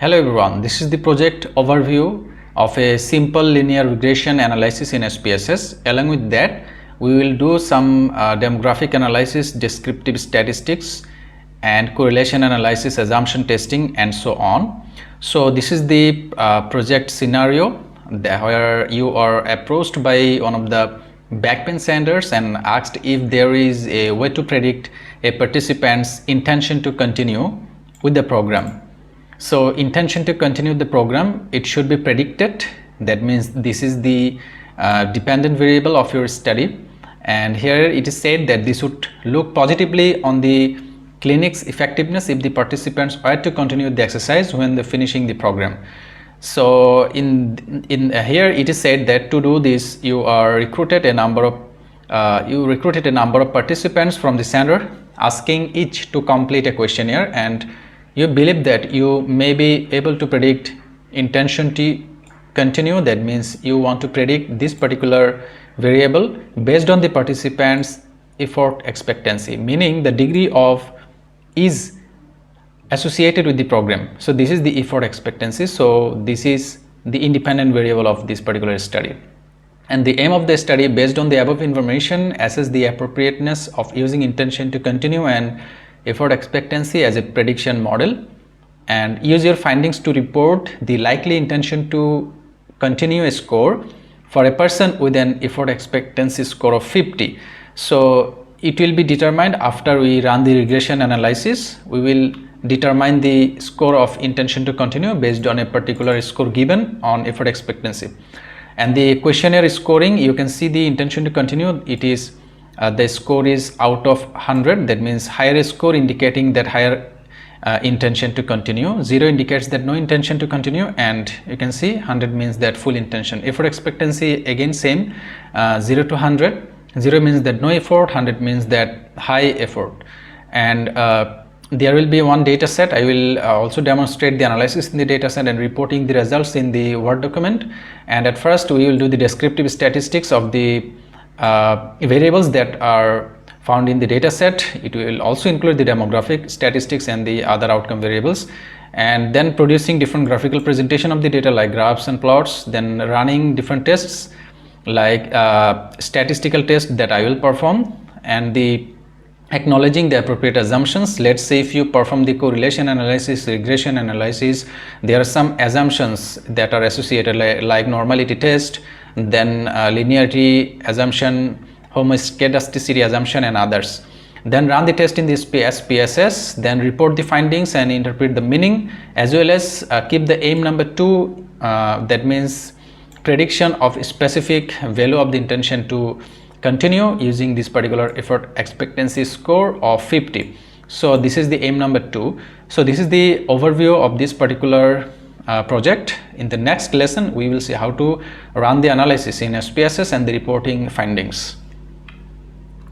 Hello everyone, this is the project overview of a simple linear regression analysis in SPSS. Along with that, we will do some demographic analysis, descriptive statistics and correlation analysis, assumption testing and so on. So this is the project scenario where you are approached by one of the backbench senders and asked if there is a way to predict a participant's intention to continue with the program. So intention to continue the program, it should be predicted. That means this is the dependent variable of your study, and here it is said that this would look positively on the clinic's effectiveness if the participants were to continue the exercise when they're finishing the program. So in here it is said that to do this you recruited a number of participants from the center, asking each to complete a questionnaire, and you believe that you may be able to predict intention to continue. That means you want to predict this particular variable based on the participants' effort expectancy, meaning the degree of ease associated with the program. So this is the effort expectancy. So this is the independent variable of this particular study. And the aim of the study, based on the above information, assess the appropriateness of using intention to continue and effort expectancy as a prediction model, and use your findings to report the likely intention to continue a score for a person with an effort expectancy score of 50. So it will be determined after we run the regression analysis. We will determine the score of intention to continue based on a particular score given on effort expectancy. And the questionnaire scoring, you can see the intention to continue, it is the score is out of 100. That means higher score indicating that higher intention to continue, 0 indicates that no intention to continue, and you can see 100 means that full intention. Effort expectancy again same, 0 to 100. 0 means that no effort, 100 means that high effort. And there will be one data set. I will also demonstrate the analysis in the data set and reporting the results in the Word document. And at first we will do the descriptive statistics of the variables that are found in the data set. It will also include the demographic statistics and the other outcome variables, and then producing different graphical presentation of the data like graphs and plots, then running different tests like statistical test that I will perform, and the acknowledging the appropriate assumptions. Let's say if you perform the correlation analysis, regression analysis, there are some assumptions that are associated like normality test, then linearity assumption, homoscedasticity assumption and others. Then run the test in the SPSS, then report the findings and interpret the meaning, as well as keep the aim number 2, that means prediction of specific value of the intention to continue using this particular effort expectancy score of 50. So this is the aim number 2. So this is the overview of this particular project. In the next lesson we will see how to run the analysis in SPSS and the reporting findings.